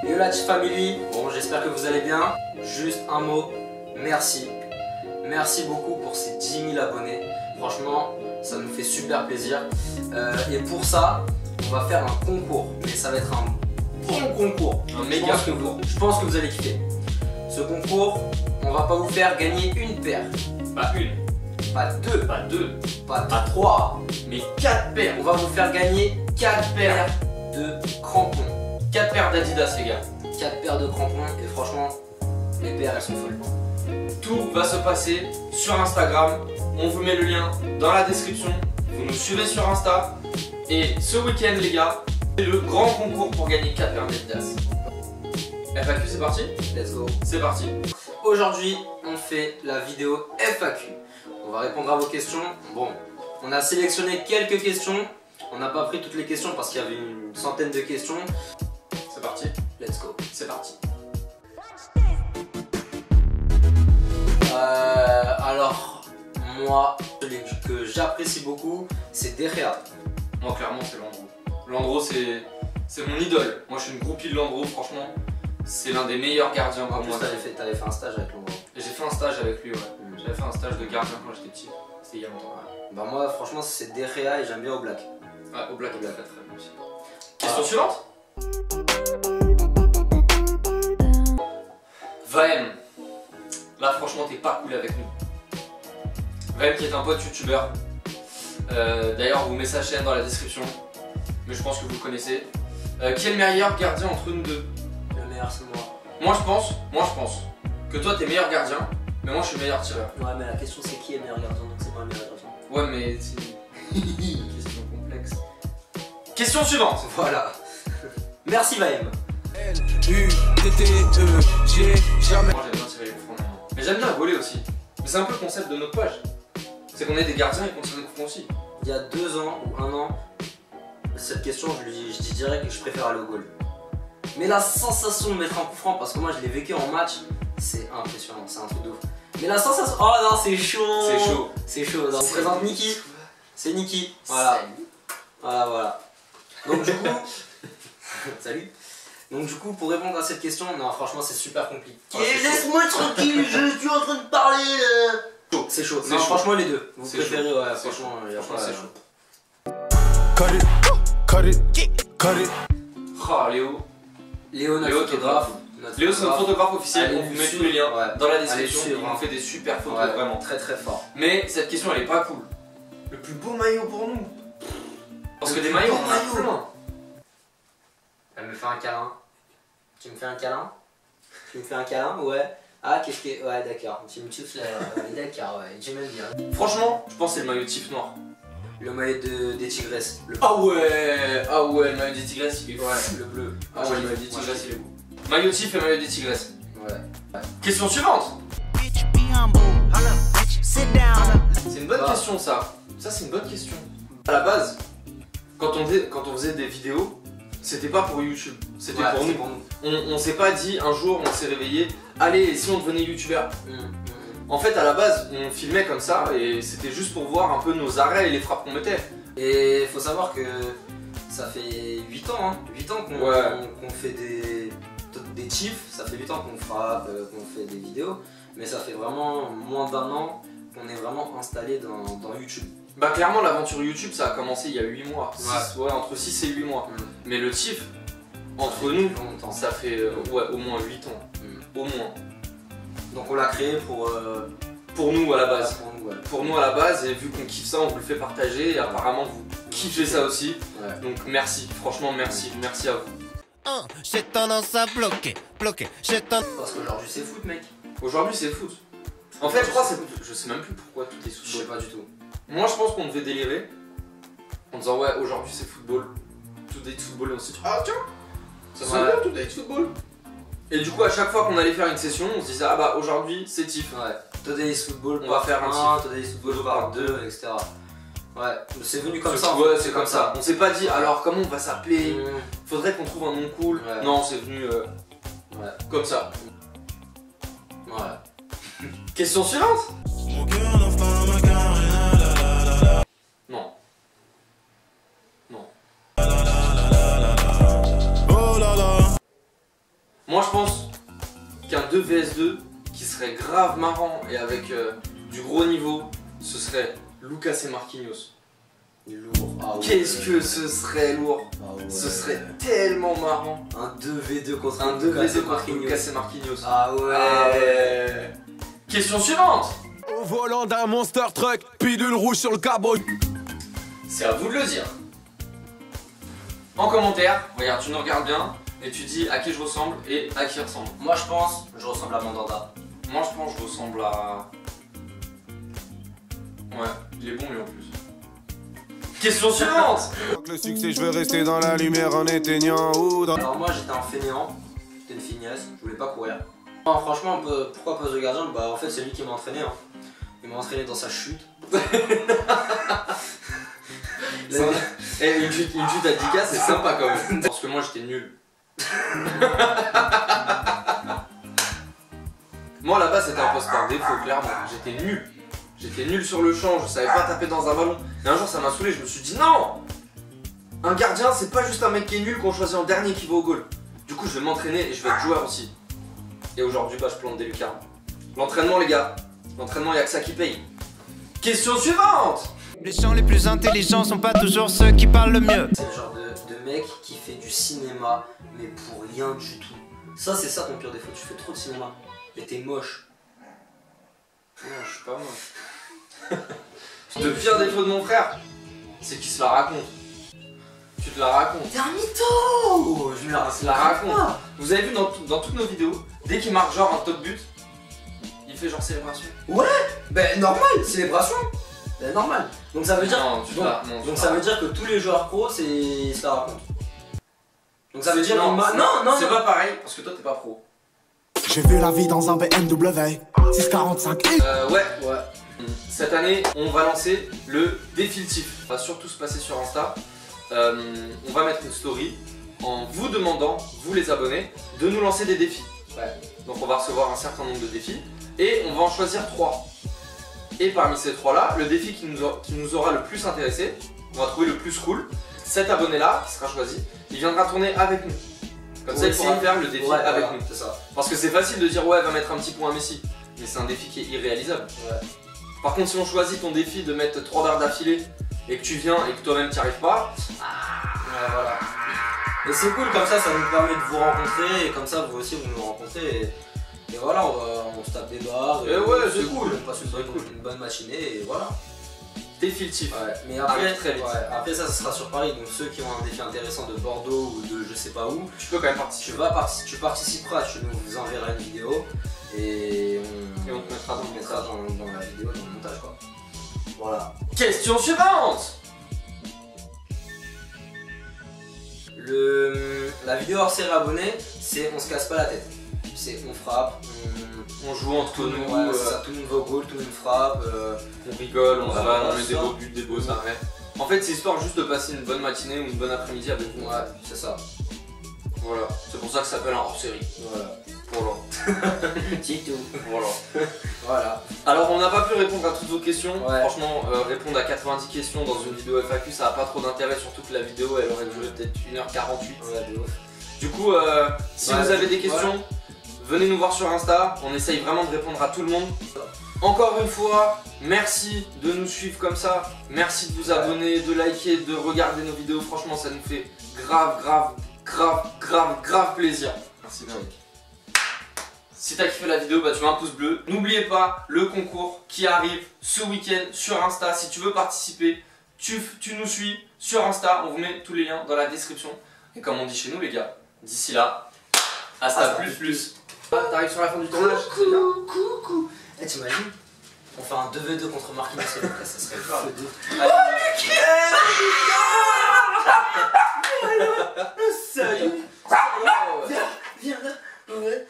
Yo la Team Family, bon j'espère que vous allez bien. Juste un mot, merci. Merci beaucoup pour ces 10 000 abonnés. Franchement, ça nous fait super plaisir. Et pour ça, on va faire un concours. Mais ça va être un bon concours. Un méga concours. Je pense que vous allez kiffer. Ce concours, on va pas vous faire gagner une paire. Pas une. Pas deux. Pas deux. Pas trois. Mais 4 paires. On va vous faire gagner 4 paires de crampons. 4 paires d'Adidas les gars. 4 paires de crampons et franchement, les paires elles sont folles. Tout va se passer sur Instagram. On vous met le lien dans la description. Vous nous suivez sur Insta. Et ce week-end les gars, c'est le grand concours pour gagner 4 paires d'Adidas. FAQ c'est parti? Let's go. C'est parti. Aujourd'hui, on fait la vidéo FAQ. On va répondre à vos questions. Bon, on a sélectionné quelques questions. On n'a pas pris toutes les questions parce qu'il y avait une centaine de questions. C'est parti. Let's go. C'est parti. Alors, moi, celui que j'apprécie beaucoup, c'est De Gea. Moi clairement c'est Landreau. Landreau c'est mon idole. Moi je suis une groupie de Landreau, franchement. C'est l'un des meilleurs gardiens pour En plus, moi. t'avais fait un stage avec Landreau. J'ai fait un stage avec lui, ouais. J'avais fait un stage de gardien quand j'étais petit. C'était il y a longtemps. Ouais. Bah moi, franchement, c'est De Gea et j'aime bien Oblak. Ouais, au Black, très très bien aussi. Question suivante. Vaem. Là franchement t'es pas cool avec nous. Vaem qui est un pote youtubeur. D'ailleurs on vous met sa chaîne dans la description. Mais je pense que vous le connaissez. Qui est le meilleur gardien entre nous deux? Le meilleur, c'est moi. Moi je pense que toi t'es meilleur gardien, mais moi je suis meilleur tireur. Ouais, mais la question c'est qui est le meilleur gardien, donc c'est moi le meilleur gardien. Ouais mais c'est une question complexe. Question suivante. Voilà. Merci Vaem. J'ai jamais. Moi j'aime bien tirer les coups francs maintenant. Mais j'aime bien voler aussi. Mais c'est un peu le concept de notre page. C'est qu'on est des gardiens et qu'on tire des coups francs aussi. Il y a 2 ans ou 1 an, cette question je dis direct que je préfère aller au goal. Mais la sensation de mettre un coup franc, parce que moi je l'ai vécu en match, c'est impressionnant, c'est un truc de ouf. Mais la sensation, oh non c'est chaud. C'est chaud. C'est chaud. On présente Niki. C'est Niki. Voilà. Voilà. Donc du coup, salut. Donc du coup pour répondre à cette question, non franchement c'est super compliqué. Laisse-moi tranquille, je suis en train de parler. C'est chaud. Non, franchement les deux. Vous préférez, ouais, franchement c'est chaud. Oh Léo. Léo, notre photographe. Léo c'est notre photographe officiel, on vous met tous les liens dans la description. Il on fait des super photos, vraiment. Très très fort. Mais cette question elle est pas cool. Le plus beau maillot pour nous. Parce que des maillots on en a plein. Elle me fait un câlin. Tu me fais un câlin? Tu me fais un câlin? Ouais. Ah, qu'est-ce que. Ouais, d'accord. Tu me touches là. D'accord, ouais. J'aime bien. Franchement, je pense que c'est le maillot tif noir. Le maillot des Tigresses. Ah ouais, le maillot des Tigresses il est fou. Le bleu. Ah ouais, le maillot des Tigresses il est beau. Maillot tif et maillot des Tigresses. Ouais. Question suivante. C'est une bonne question ça. Ça c'est une bonne question. À la base, quand on faisait des vidéos, c'était pas pour YouTube, c'était pour nous. On s'est pas dit un jour, on s'est réveillé, allez, et si on devenait youtubeur? En fait, à la base, on filmait comme ça et c'était juste pour voir un peu nos arrêts et les frappes qu'on mettait. Et faut savoir que ça fait 8 ans, hein. 8 ans qu'on fait des tifs, ça fait 8 ans qu'on frappe, qu'on fait des vidéos, mais ça fait vraiment moins d'1 an qu'on est vraiment installé dans YouTube. Bah clairement l'aventure YouTube ça a commencé il y a 8 mois, entre 6 et 8 mois. Mais le tif, entre nous, ça fait au moins 8 ans. Au moins. Donc on l'a créé pour nous à la base. Pour nous à la base, et vu qu'on kiffe ça, on vous le fait partager et apparemment vous kiffez ça aussi. Donc merci, franchement merci à vous. J'ai tendance à bloquer. Parce qu'aujourd'hui c'est foot mec. Aujourd'hui c'est foot. En fait je crois je sais même plus pourquoi tout est football. Je sais pas du tout. Moi je pense qu'on devait délirer en disant ouais aujourd'hui c'est football. Today football et on s'est dit ah tiens ça sonne bien today football. Et du coup à chaque fois qu'on allait faire une session on se disait ah bah aujourd'hui c'est tif. Ouais. Today football on va faire un tif. Today football par 2 etc. Ouais, c'est venu comme ça. Ouais c'est comme ça. On s'est pas dit alors comment on va s'appeler. Faudrait qu'on trouve un nom cool. Non c'est venu comme ça. Voilà. Question suivante. Non. Non. 2 vs 2 qui serait grave marrant et avec du gros niveau, ce serait Lucas et Marquinhos. Lourd. Ah ouais. Qu'est-ce que ce serait lourd. Ah ouais. Ce serait tellement marrant. Un 2v2 contre Un 2v2 contre Marquinhos. Lucas et Marquinhos. Ah ouais. Ah ouais. Question suivante. Au volant d'un monster truck, pilule rouge sur le cabot. C'est à vous de le dire. En commentaire, regarde, tu nous regardes bien et tu dis à qui je ressemble et à qui il ressemble. Moi je pense, je ressemble à Mandanda. Moi je pense que je ressemble à... Ouais, il est bon lui en plus. Question suivante. Le succès, je veux rester dans la lumière en éteignant ou dans... Alors moi j'étais un fainéant, j'étais une finesse, je voulais pas courir. Non, franchement, pourquoi poste de gardien? Bah en fait c'est lui qui m'a entraîné. Hein. Il m'a entraîné dans sa chute. Et une chute à 10K c'est sympa quand même. Parce que moi j'étais nul. Moi là-bas c'était un poste par défaut, clairement. J'étais nul. J'étais nul sur le champ, je savais pas taper dans un ballon. Et un jour ça m'a saoulé, je me suis dit non! Un gardien c'est pas juste un mec qui est nul qu'on choisit en dernier qui va au goal. Du coup je vais m'entraîner et je vais être joueur aussi. Et aujourd'hui bah je plante des lucarnes. L'entraînement les gars, l'entraînement y'a que ça qui paye. Question suivante! Les gens les plus intelligents sont pas toujours ceux qui parlent le mieux. C'est le genre de mec qui fait du cinéma mais pour rien du tout. Ça c'est ça ton pire défaut, tu fais trop de cinéma. Et t'es moche. Non, je suis pas moche. Le pire défaut de mon frère, c'est qu'il se la raconte. Tu te la racontes. T'es un mytho! Je me la raconte. Vous avez vu dans toutes nos vidéos, dès qu'il marque genre un top but, il fait genre célébration. Ouais! Ben normal, célébration! Ben normal. Donc ça veut dire. Non, donc ça veut dire que tous les joueurs pro, ils se la racontent. Donc ça veut dire. Non, non, c'est pas pareil parce que toi t'es pas pro. J'ai vu la vie dans un BMW 645. Ouais. Cette année, on va lancer le définitif. Ça va surtout se passer sur Insta. On va mettre une story en vous demandant, vous les abonnés, de nous lancer des défis. Ouais. Donc on va recevoir un certain nombre de défis et on va en choisir 3. Et parmi ces 3 là, le défi qui nous aura le plus intéressé, on va trouver le plus cool. Cet abonné là, qui sera choisi, il viendra tourner avec nous. Comme ça il pourra faire le défi avec nous. C'est ça. Parce que c'est facile de dire ouais va mettre un petit point à Messi. Mais c'est un défi qui est irréalisable. Ouais. Par contre si on choisit ton défi de mettre 3 barres d'affilée et que tu viens et que toi-même t'y arrives pas, Ouais, voilà. Et c'est cool comme ça nous permet de vous rencontrer et comme ça vous aussi vous nous rencontrez et voilà on se tape des barres et ouais c'est cool. cool. On passe une bonne matinée et voilà. Définitif. Ouais, mais après, très vite. après ça sera sur Paris, donc ceux qui ont un défi intéressant de Bordeaux ou de je sais pas où, Tu peux quand même participer. tu participeras, tu nous enverras une vidéo et on te mettra dans la vidéo, dans le montage quoi. Voilà. Question suivante. La vidéo hors série abonnée, c'est on se casse pas la tête. C'est on frappe, On joue entre nous, tout le monde va au goal, tout le monde frappe. on rigole, on se vanne, on met ça. des beaux buts, des beaux arrêts. En fait c'est histoire juste de passer une bonne matinée ou une bonne après-midi avec vous. Ouais, c'est ça. Voilà, c'est pour ça que ça s'appelle un hors-série. Voilà. Voilà. Tito. Voilà. Voilà. Alors on n'a pas pu répondre à toutes vos questions. Ouais. Franchement, répondre à 90 questions dans une vidéo FAQ ça n'a pas trop d'intérêt, surtout que la vidéo elle aurait duré peut-être 1h48. Ouais, de ouf. Du coup, si Ouais, vous avez des questions, venez nous voir sur Insta, on essaye vraiment de répondre à tout le monde. Encore une fois, merci de nous suivre comme ça, merci de vous abonner, de liker, de regarder nos vidéos, franchement ça nous fait grave plaisir. Merci bien. Si t'as kiffé la vidéo, bah tu mets un pouce bleu. N'oubliez pas le concours qui arrive ce week-end sur Insta. Si tu veux participer, tu nous suis sur Insta. On vous met tous les liens dans la description. Et comme on dit chez nous les gars, d'ici là, hasta plus. T'arrives sur la fin du tournage, c'est bien. Coucou. Eh t'imagines, on fait un 2v2 contre Marquinhos, ça serait fou de ouf. Salut. Viens là. Ouais.